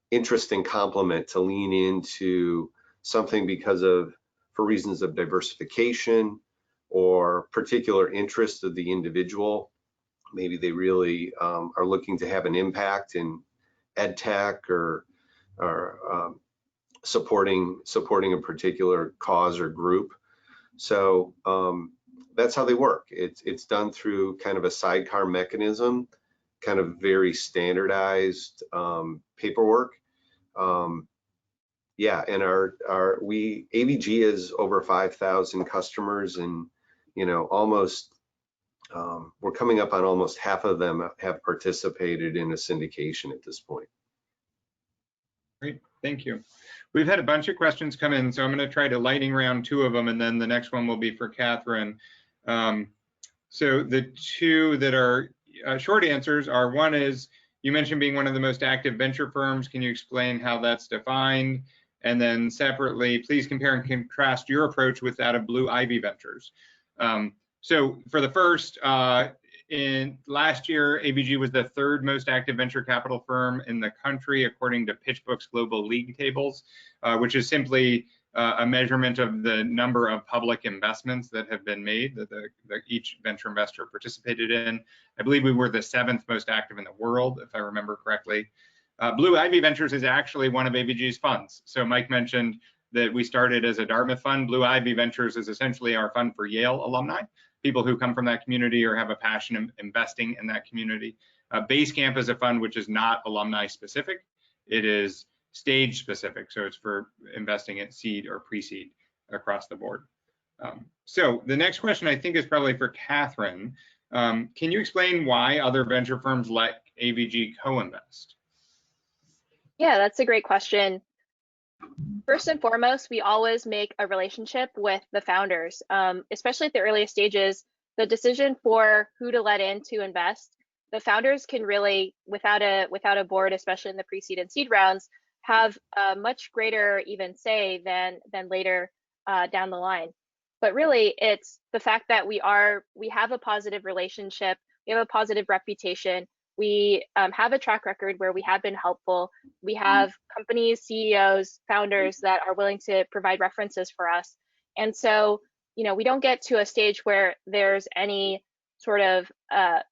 interesting complement to lean into something for reasons of diversification or particular interest of the individual. Maybe they really are looking to have an impact in ed tech or supporting a particular cause or group. So that's how they work. It's done through kind of a sidecar mechanism, kind of very standardized paperwork. Yeah, and AVG is over 5,000 customers, and almost we're coming up on almost half of them have participated in a syndication at this point. Great, thank you. We've had a bunch of questions come in, so I'm going to try to lightning round 2 of them, and then the next one will be for Catherine. So the 2 that are short answers are, one is, you mentioned being one of the most active venture firms. Can you explain how that's defined? And then separately, please compare and contrast your approach with that of Blue Ivy Ventures. So for the first, in last year, AVG was the 3rd most active venture capital firm in the country, according to PitchBook's Global League Tables, which is simply a measurement of the number of public investments that have been made that each venture investor participated in. I believe we were the 7th most active in the world, if I remember correctly. Blue Ivy Ventures is actually one of AVG's funds. So Mike mentioned that we started as a Dartmouth fund. Blue Ivy Ventures is essentially our fund for Yale alumni, people who come from that community or have a passion in investing in that community. Basecamp is a fund which is not alumni specific. It is stage specific, so it's for investing at seed or pre-seed across the board. So the next question I think is probably for Catherine. Can you explain why other venture firms let AVG co-invest? Yeah, that's a great question. First and foremost, we always make a relationship with the founders, especially at the earliest stages. The decision for who to let in to invest, the founders can really, without a board, especially in the pre-seed and seed rounds, have a much greater even say than later down the line. But really, it's the fact that we have a positive relationship, we have a positive reputation. We have a track record where we have been helpful. We have companies, CEOs, founders that are willing to provide references for us. And so, we don't get to a stage where there's any sort of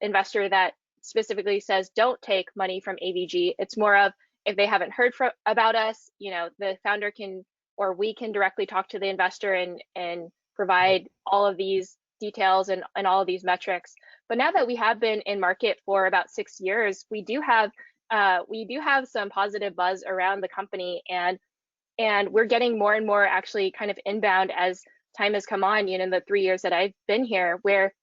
investor that specifically says don't take money from AVG. It's more of, if they haven't heard about us, the founder can, or we can directly talk to the investor and provide all of these details and all of these metrics. But now that we have been in market for about 6 years, we do have some positive buzz around the company, and we're getting more and more actually kind of inbound as time has come on, in the 3 years that I've been here, where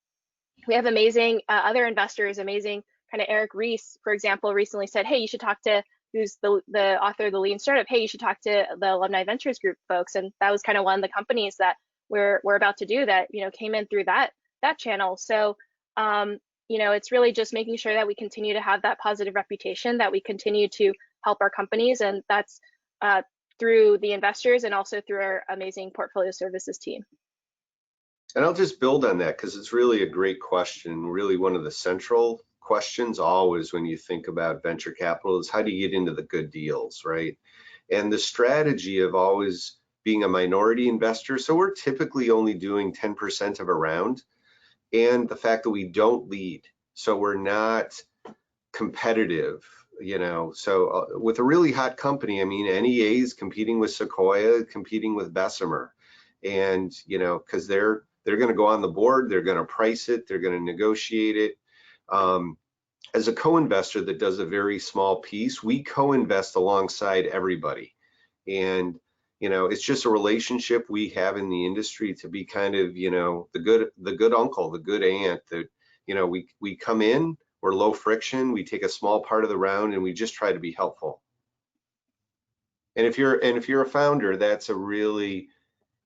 we have amazing other investors, amazing kind of Eric Rees, for example, recently said, hey, you should talk to, who's the author of the Lean Startup, hey, you should talk to the Alumni Ventures Group folks. And that was kind of one of the companies that we're about to do that, came in through that channel. So, it's really just making sure that we continue to have that positive reputation, that we continue to help our companies. And that's through the investors and also through our amazing portfolio services team. And I'll just build on that because it's really a great question. Really one of the central questions always when you think about venture capital is how do you get into the good deals, right? And the strategy of always being a minority investor, so we're typically only doing 10% of a round, and the fact that we don't lead, so we're not competitive, so with a really hot company, I mean, NEA is competing with Sequoia, competing with Bessemer, and because they're going to go on the board, they're going to price it, they're going to negotiate it. As a co-investor that does a very small piece, we co-invest alongside everybody, and it's just a relationship we have in the industry to be kind of the good uncle, the good aunt that we come in, we're low friction, we take a small part of the round, and we just try to be helpful. And if you're a founder, that's a really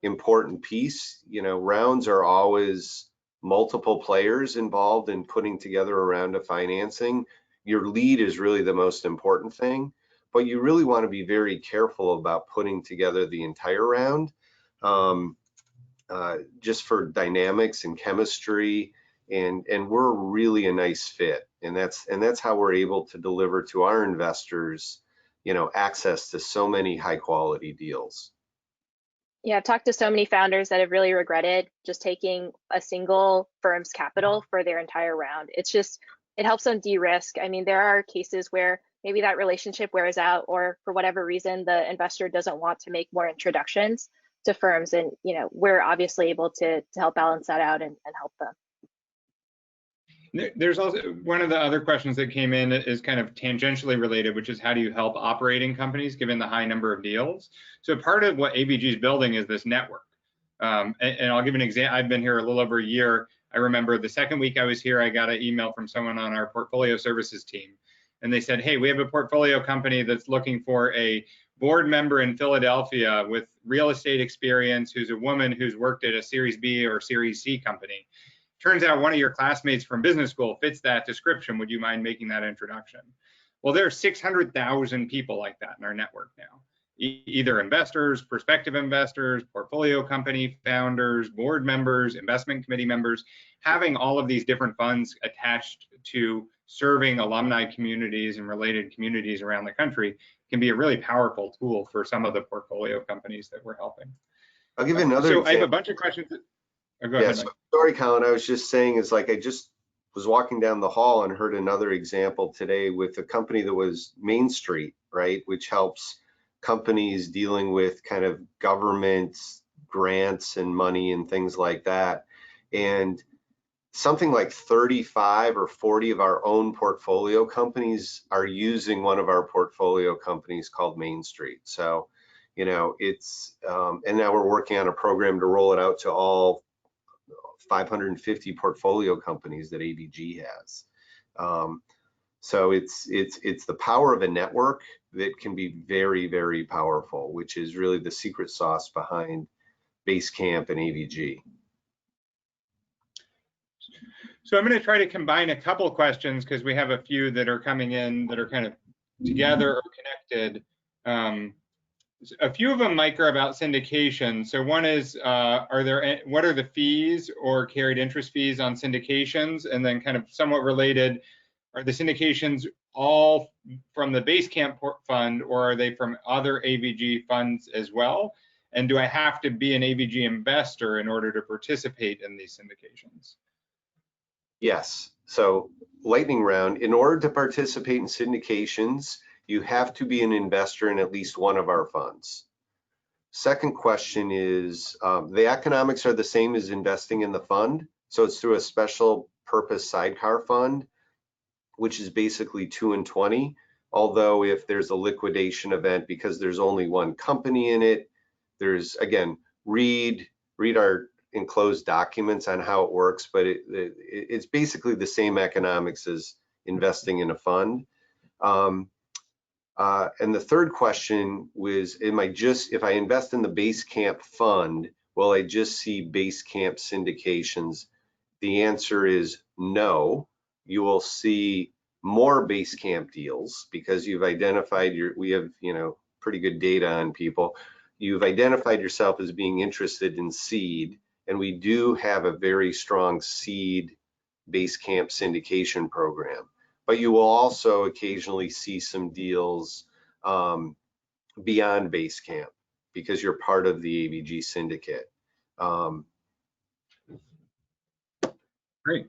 important piece. Rounds are always multiple players involved in putting together a round of financing. Your lead is really the most important thing, but you really want to be very careful about putting together the entire round, just for dynamics and chemistry, and we're really a nice fit, and that's how we're able to deliver to our investors, access to so many high quality deals. Yeah, I've talked to so many founders that have really regretted just taking a single firm's capital for their entire round. It helps them de-risk. I mean, there are cases where maybe that relationship wears out, or for whatever reason, the investor doesn't want to make more introductions to firms. And, we're obviously able to help balance that out and help them. There's also one of the other questions that came in is kind of tangentially related, which is how do you help operating companies given the high number of deals? So part of what AVG is building is this network. And I'll give an example. I've been here a little over a year. I remember the second week I was here, I got an email from someone on our portfolio services team. And they said, hey, we have a portfolio company that's looking for a board member in Philadelphia with real estate experience, who's a woman who's worked at a Series B or Series C company. Turns out one of your classmates from business school fits that description. Would you mind making that introduction? Well, there are 600,000 people like that in our network now. Either investors, prospective investors, portfolio company founders, board members, investment committee members, having all of these different funds attached to serving alumni communities and related communities around the country can be a really powerful tool for some of the portfolio companies that we're helping. I'll give you another example. I have a bunch of questions. Go ahead, Mike. Sorry, Colin, I was just saying, is like I just was walking down the hall and heard another example today with a company that was Main Street, right, which helps companies dealing with kind of government grants and money and things like that. And something like 35 or 40 of our own portfolio companies are using one of our portfolio companies called Main Street. So, it's, and now we're working on a program to roll it out to all 550 portfolio companies that AVG has. So it's the power of a network that can be very, very powerful, which is really the secret sauce behind Basecamp and AVG. So I'm going to try to combine a couple questions because we have a few that are coming in that are kind of together or connected. A few of them, Mike, are about syndication. So one is, what are the fees or carried interest fees on syndications? And then kind of somewhat related, are the syndications all from the Basecamp fund, or are they from other AVG funds as well? And do I have to be an AVG investor in order to participate in these syndications? Yes. So lightning round, in order to participate in syndications, you have to be an investor in at least one of our funds. Second question is, the economics are the same as investing in the fund. So it's through a special purpose sidecar fund, which is basically 2 and 20. Although if there's a liquidation event, because there's only one company in it, there's, again, read our enclosed documents on how it works, but it's basically the same economics as investing in a fund. And the third question was, if I invest in the Basecamp fund, will I just see Basecamp syndications? The answer is no. You will see more Basecamp deals because you've identified we have, pretty good data on people. You've identified yourself as being interested in seed, and we do have a very strong seed Basecamp syndication program. But you will also occasionally see some deals beyond Basecamp because you're part of the AVG syndicate. Great.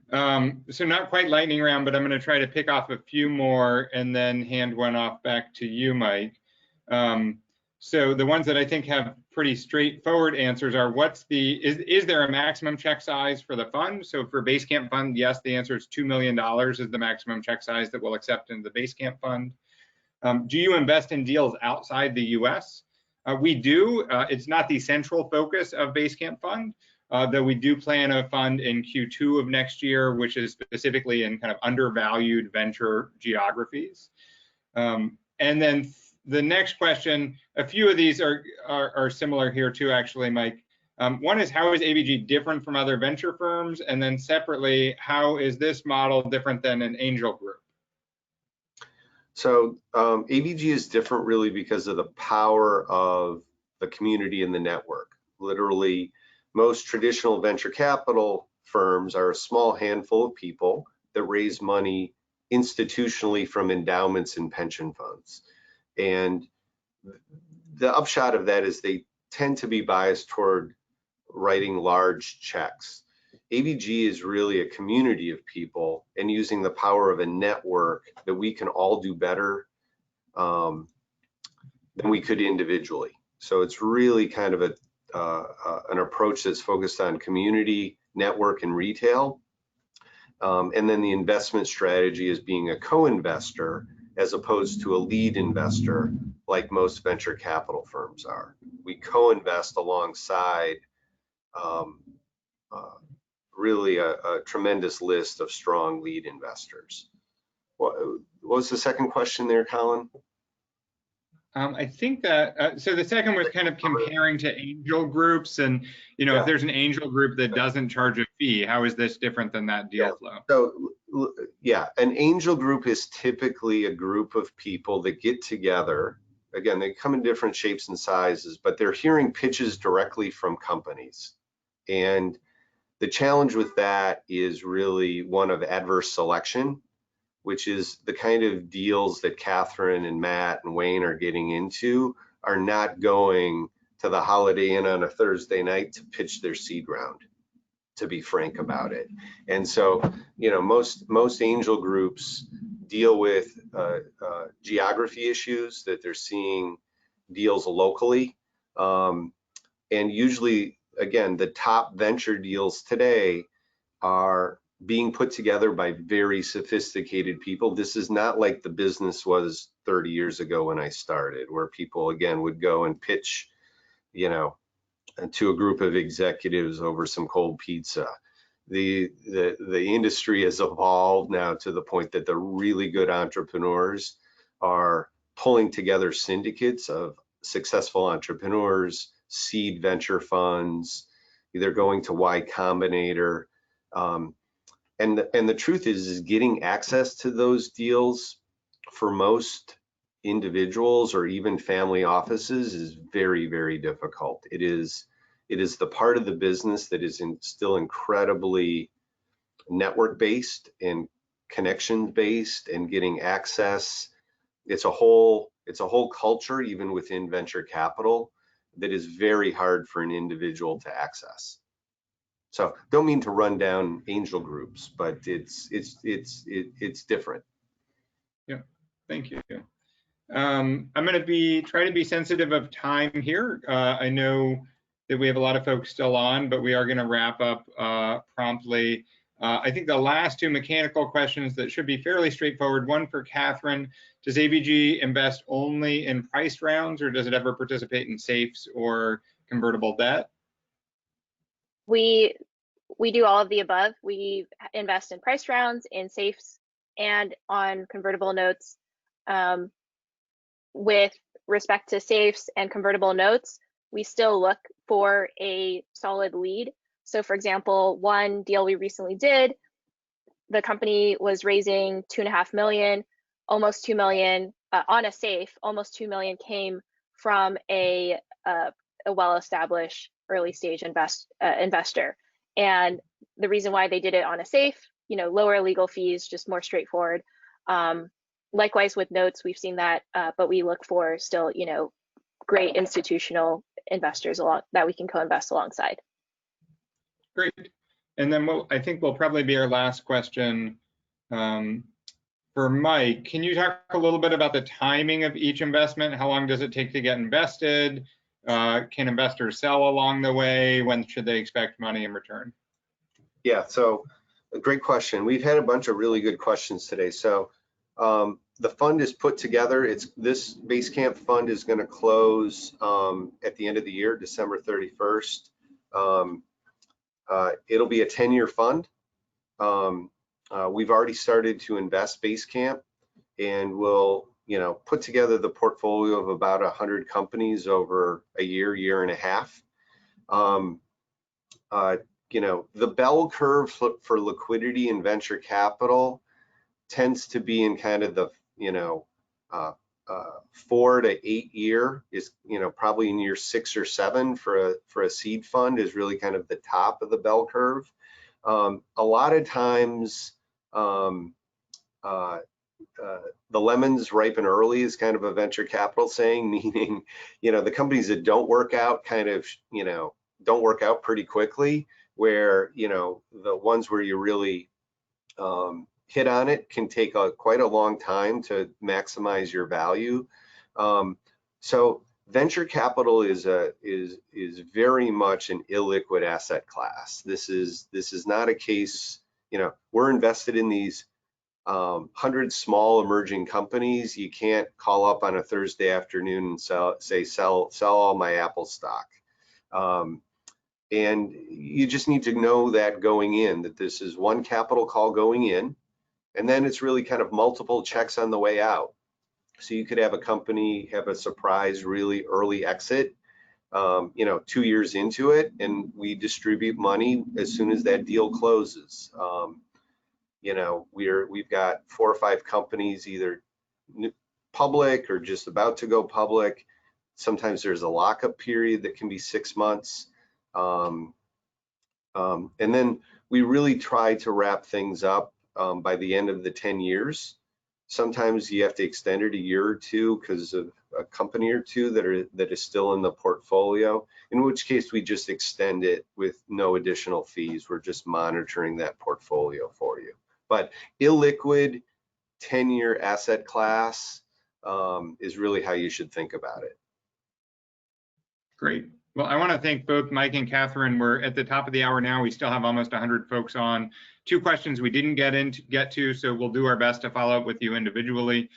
So not quite lightning round, but I'm going to try to pick off a few more and then hand one off back to you, Mike. So the ones that I think have pretty straightforward answers are, is there a maximum check size for the fund? So for Basecamp fund, yes, the answer is $2 million is the maximum check size that we'll accept in the Basecamp fund. Do you invest in deals outside the US? We do. It's not the central focus of Basecamp fund, though we do plan a fund in Q2 of next year, which is specifically in kind of undervalued venture geographies. And then the next question, a few of these are similar here too, actually, Mike. One is, how is AVG different from other venture firms? And then separately, how is this model different than an angel group? So AVG is different really because of the power of the community and the network. Literally, most traditional venture capital firms are a small handful of people that raise money institutionally from endowments and pension funds. And the upshot of that is they tend to be biased toward writing large checks. AVG is really a community of people and using the power of a network that we can all do better than we could individually. So it's really kind of an approach that's focused on community, network, and retail. And then the investment strategy is being a co-investor as opposed to a lead investor like most venture capital firms are. We co-invest alongside really a tremendous list of strong lead investors. What was the second question there, Colin? I think that, so the second was kind of comparing to angel groups and, Yeah. if there's an angel group that doesn't charge a fee, how is this different than that deal flow? So yeah, an angel group is typically a group of people that get together. Again, they come in different shapes and sizes, but they're hearing pitches directly from companies. And the challenge with that is really one of adverse selection, which is the kind of deals that Catherine and Matt and Wayne are getting into are not going to the Holiday Inn on a Thursday night to pitch their seed round, to be frank about it. And so, most angel groups deal with geography issues, that they're seeing deals locally. And usually, again, the top venture deals today are being put together by very sophisticated people. This is not like the business was 30 years ago when I started, where people, again, would go and pitch, to a group of executives over some cold pizza. The industry has evolved now to the point that the really good entrepreneurs are pulling together syndicates of successful entrepreneurs, seed venture funds, they're going to Y Combinator. And the truth is getting access to those deals for most individuals or even family offices is very, very difficult. It is the part of the business that is still incredibly network based and connection based, and getting access. It's a whole culture even within venture capital that is very hard for an individual to access. So don't mean to run down angel groups, but it's different. Yeah, thank you. I'm going to try to be sensitive of time here. I know that we have a lot of folks still on, but we are going to wrap up promptly. I think the last two mechanical questions that should be fairly straightforward. One for Catherine: does AVG invest only in priced rounds, or does it ever participate in safes or convertible debt? We do all of the above. We invest in price rounds, in safes, and on convertible notes. With respect to safes and convertible notes, we still look for a solid lead. So for example, one deal we recently did, the company was raising $2.5 million, almost $2 million on a safe. Almost $2 million came from a well-established early stage investor. And the reason why they did it on a safe, lower legal fees, just more straightforward. Likewise with notes, we've seen that, but we look for still, great institutional investors that we can co-invest alongside. Great. And then I think will probably be our last question for Mike. Can you talk a little bit about the timing of each investment? How long does it take to get invested? Can investors sell along the way? When should they expect money in return? Yeah, so a great question. We've had a bunch of really good questions today. So the fund is put together. This Basecamp fund is going to close at the end of the year, December 31st. It'll be a 10-year fund. We've already started to invest Basecamp, and we'll put together the portfolio of about 100 companies over a year and a half. The bell curve for liquidity and venture capital tends to be in kind of the 4 to 8 year, is probably in year 6 or 7 for a seed fund is really kind of the top of the bell curve. A lot of times the lemons ripen early is kind of a venture capital saying, meaning the companies that don't work out don't work out pretty quickly, where the ones where you really hit on it can take quite a long time to maximize your value. So venture capital is very much an illiquid asset class. This is not a case, we're invested in these 100 small emerging companies. You can't call up on a Thursday afternoon and sell all my Apple stock. And you just need to know that going in, that this is one capital call going in, and then it's really kind of multiple checks on the way out. So you could have a company have a surprise, really early exit, 2 years into it, and we distribute money as soon as that deal closes. We've got 4 or 5 companies either public or just about to go public. Sometimes there's a lockup period that can be 6 months. And then we really try to wrap things up by the end of the 10 years. Sometimes you have to extend it a year or two because of a company or two that is still in the portfolio, in which case we just extend it with no additional fees. We're just monitoring that portfolio for you. But illiquid 10-year asset class is really how you should think about it. Great. Well, I want to thank both Mike and Catherine. We're at the top of the hour now. We still have almost 100 folks on. 2 questions we didn't get to, so we'll do our best to follow up with you individually.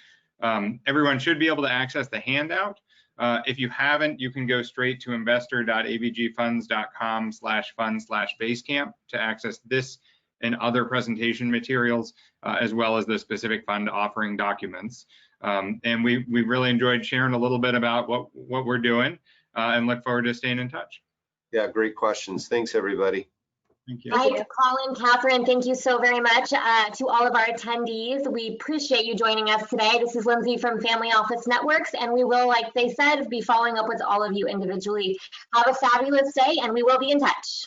Everyone should be able to access the handout. If you haven't, you can go straight to investor.avgfunds.com/fund/Basecamp to access this and other presentation materials, as well as the specific fund offering documents. And we really enjoyed sharing a little bit about what we're doing. And look forward to staying in touch. Yeah, great questions. Thanks, everybody. Thank you. Mike, Colin, Catherine, thank you so very much. To all of our attendees, we appreciate you joining us today. This is Lindsay from Family Office Networks, and we will, like they said, be following up with all of you individually. Have a fabulous day, and we will be in touch.